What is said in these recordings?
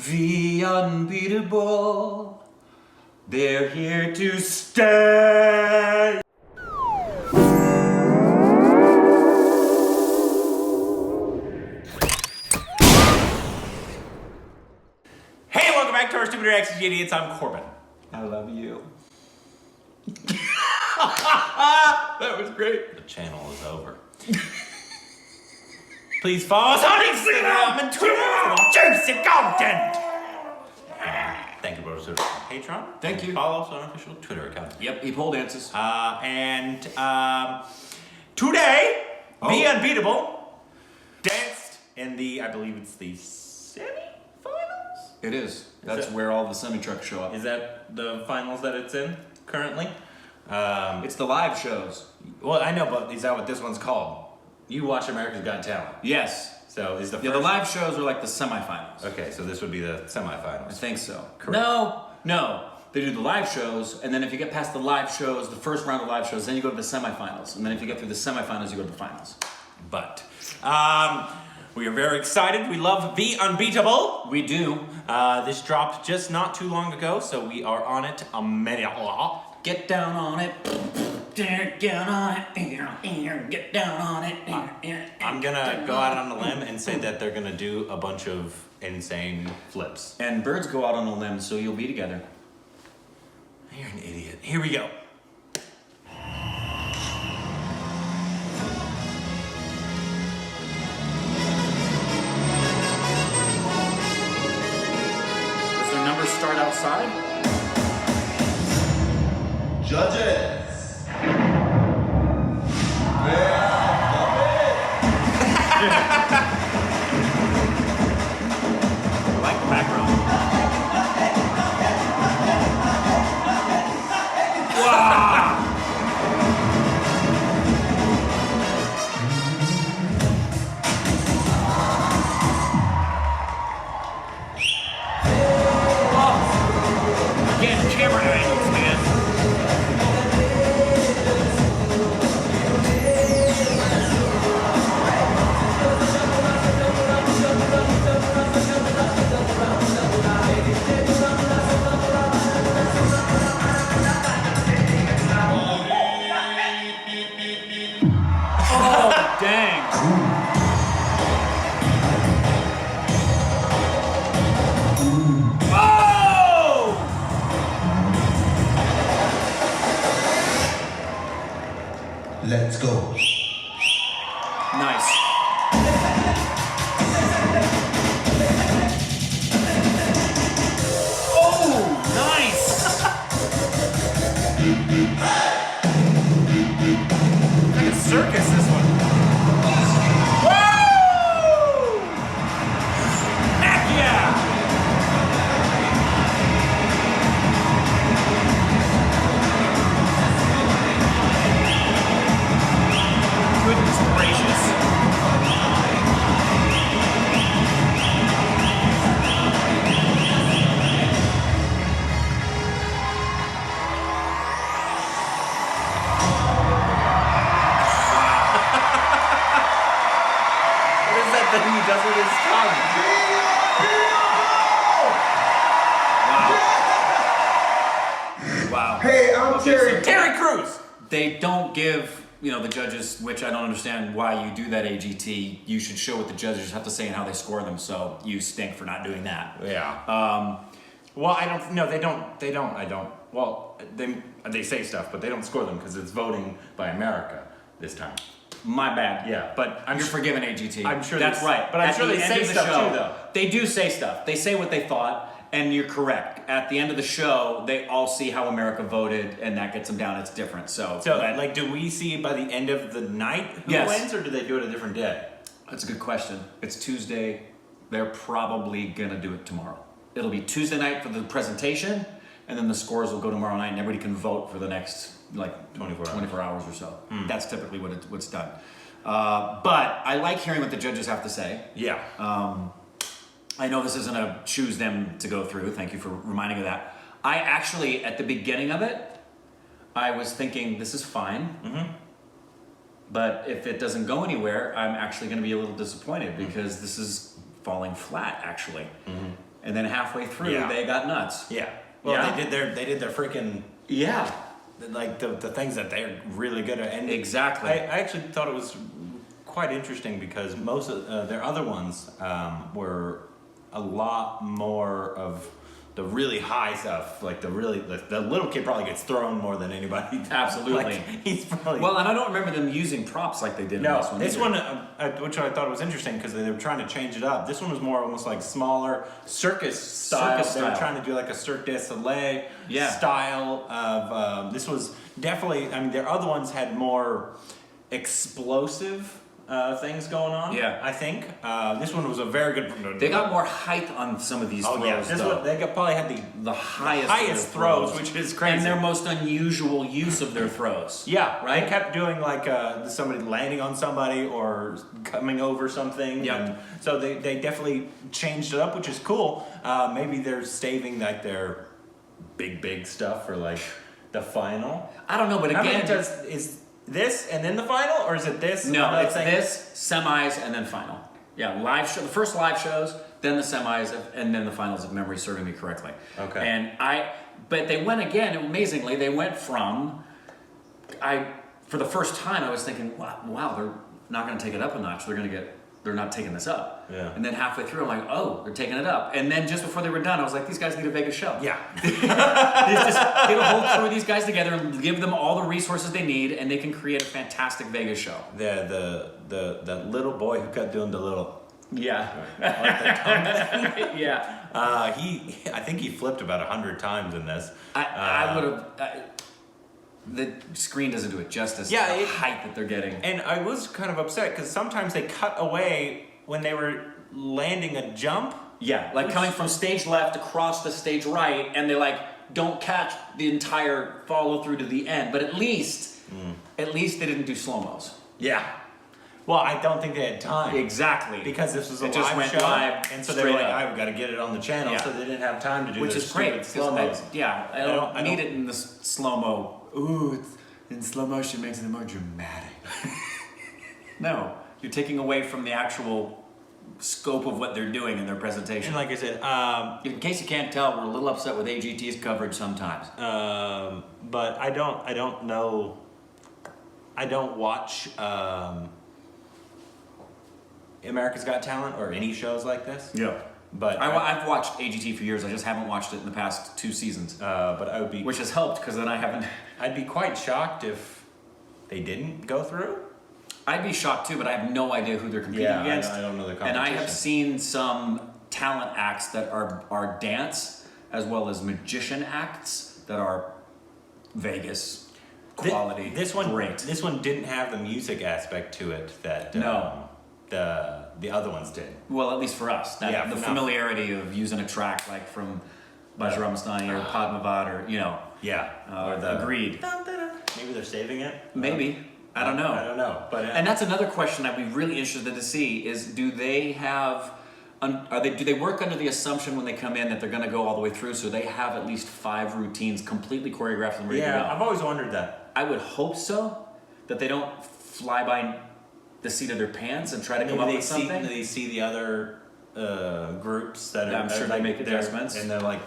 V.UNBEATABLE, they're here to stay. Hey, welcome back to our Stupid Reactions, you idiots. I'm Corbin. I love you. That was great. The channel is over. Please follow us on Instagram and Twitter for juicy content. Thank you, brothers and Patreon. Thank you. Follow us on our official Twitter account. Yep, pole dances. Today, V.UNBEATABLE danced in the, I believe it's the semi-finals? It is. That's where all the semi-trucks show up. Is that the finals that it's in currently? It's the live shows. Well, I know, but is that what this one's called? You watch America's Got Talent. Yes. So is the first... Yeah, the live shows are like the semifinals. Okay, so this would be the semifinals. I think so. Correct. No. They do the live shows, and then if you get past the live shows, the first round of live shows, then you go to the semifinals. And then if you get through the semifinals, you go to the finals. But we are very excited. We love V.UNBEATABLE. We do. This dropped just not too long ago, so we are on it immediately. Get down on it. Get down on it. Get down on it. I'm gonna go out on a limb and say that they're gonna do a bunch of insane flips. And birds go out on a limb, so you'll be together. You're an idiot. Here we go. Does their numbers start outside? Judges! I like the background. Wow! Again, camera angles, man. Dang. Oh! Let's go. Nice. Oh, nice. Like a circus, this one. Woo! Heck yeah! Goodness gracious. What is that thing he does with his tongue? Wow. Hey, I'm Terry. Terry Crews! They don't give, the judges, which I don't understand why you do that, AGT. You should show what the judges have to say and how they score them, so you stink for not doing that. Yeah. Well, I don't. No, they don't. I don't. Well, they say stuff, but they don't score them because it's voting by America this time. My bad. Yeah, but You're forgiven, AGT. I'm sure that's they- right. but I'm At sure the they end say of the stuff show, too, though. They do say stuff. They say what they thought, and you're correct. At the end of the show, they all see how America voted, and that gets them down. It's different. So like, do we see by the end of the night who Yes. wins, or do they do it a different day? That's a good question. It's Tuesday. They're probably gonna do it tomorrow. It'll be Tuesday night for the presentation, and then the scores will go tomorrow night, and everybody can vote for the next 24 hours or so. That's typically what's done. But I like hearing what the judges have to say. Yeah. I know this isn't a choose them to go through. Thank you for reminding me of that. I actually, at the beginning of it, I was thinking this is fine. Mm-hmm. But if it doesn't go anywhere, I'm actually going to be a little disappointed because this is falling flat, actually. Mm-hmm. and then halfway through Yeah. they got nuts. Yeah. Well, Yeah. they did their freaking Yeah, like the things that they're really good at. And exactly. I actually thought it was quite interesting because most of their other ones were a lot more of the really high stuff. Like the little kid probably gets thrown more than anybody. Absolutely. Like, he's probably Well, and I don't remember them using props like they did in no. this one. This either. one, which I thought was interesting because they were trying to change it up. This one was more almost like smaller circus style. Circus They were style. trying to do like a Cirque du Soleil Yeah. style of. This was definitely. I mean, their other ones had more explosive things going on. Yeah. I think this one was a very good. They got more height on some of these Oh throws. yeah, this though. one probably had the highest of their throws, which is crazy. and their most unusual use of their throws. Yeah, Right? They kept doing like somebody landing on somebody or coming over something. Yep. And so they definitely changed it up, which is cool. Maybe they're saving like their big stuff for like the final. I don't know, but How many again, is this and then the final, or is it this? no, another it's thing? this, semis, and then final. Yeah, live show, the first live shows, then the semis, and then the finals, if memory serving me correctly. Okay. And but they went again, amazingly, they went from, for the first time, I was thinking, wow, they're not going to take it up a notch. They're not taking this up. Yeah. And then halfway through, I'm like, oh, they're taking it up. And then just before they were done, I was like, these guys need a Vegas show. Yeah. Just get a whole crew of these guys together and give them all the resources they need, and they can create a fantastic Vegas show. The little boy who kept doing the little Yeah. like the tongue thing. Yeah. I think he flipped about 100 times in this. I would have. The screen doesn't do it justice. Yeah, the height that they're getting. And I was kind of upset because sometimes they cut away when they were landing a jump. Yeah, like coming from stage left across the stage right, and they like don't catch the entire follow through to the end. But at least they didn't do slow mos. Yeah. Well, I don't think they had time. Exactly. Because this was a It just live went show, live and so they were straight like, up. "I've got to get it on the channel," Yeah. so they didn't have time to do Which this is great. stupid slow-mo. Yeah, I I need don't- it in the slow mo. Ooh, it's in slow motion makes it more dramatic. No, you're taking away from the actual scope of what they're doing in their presentation. And like I said, In case you can't tell, we're a little upset with AGT's coverage sometimes. but I don't know. I don't watch America's Got Talent or any shows like this. Yeah. But I've watched AGT for years. I just haven't watched it in the past 2 seasons, but I would be. which has helped because then I haven't. I'd be quite shocked if they didn't go through. I'd be shocked too, but I have no idea who they're competing Yeah, against. I don't know the And I have competition. seen some talent acts that are dance as well as magician acts that are Vegas quality. This one, great. This one didn't have the music aspect to it that No. the other ones did. Well, at least for us, that, Yeah, the for now. familiarity of using a track like from Bajra Mastani or Padmavat or Yeah. Or the agreed. Maybe they're saving it. Maybe. I don't know. I don't know. But And that's another question I'd be really interested to see is do they have do they work under the assumption when they come in that they're going to go all the way through so they have at least 5 routines completely choreographed and ready to yeah, go? I've always wondered that. I would hope so, that they don't fly by the seat of their pants and try to come up Maybe with something. they see the other groups that Yeah, are I'm sure like, they make they're- adjustments. and they're like,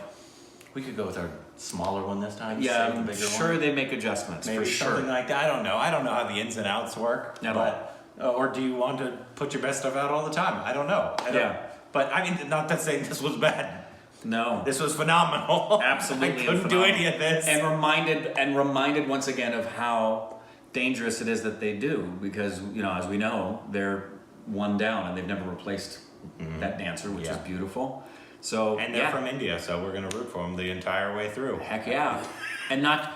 we could go with our smaller one this time. Yeah, save the I'm bigger sure one. they make adjustments Maybe for sure. something like that. I don't know. I don't know how the ins and outs work. At but, or do you want to put your best stuff out all the time? I don't know. Yeah. But I mean, not to say this was bad. No. This was phenomenal. Absolutely I couldn't do any of this. And reminded once again of how dangerous it is that they do because as we know they're one down and they've never replaced that dancer, which is Yeah. beautiful. So And they're from India, so we're gonna root for them the entire way through. heck yeah, and not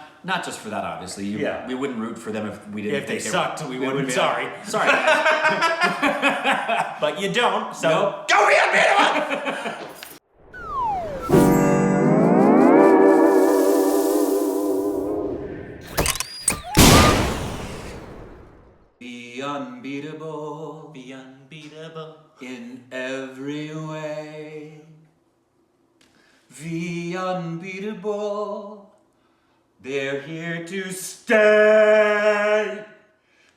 just for that obviously. Yeah. We wouldn't root for them if we didn't. If they think sucked, we wouldn't. be Sorry. like, sorry. Guys. But you don't, so Nope. go V.UNBEATABLE! Be unbeatable. Be unbeatable. In every way, the unbeatable, they're here to stay.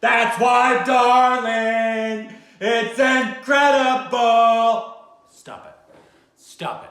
That's why, darling, it's incredible. Stop it. Stop it.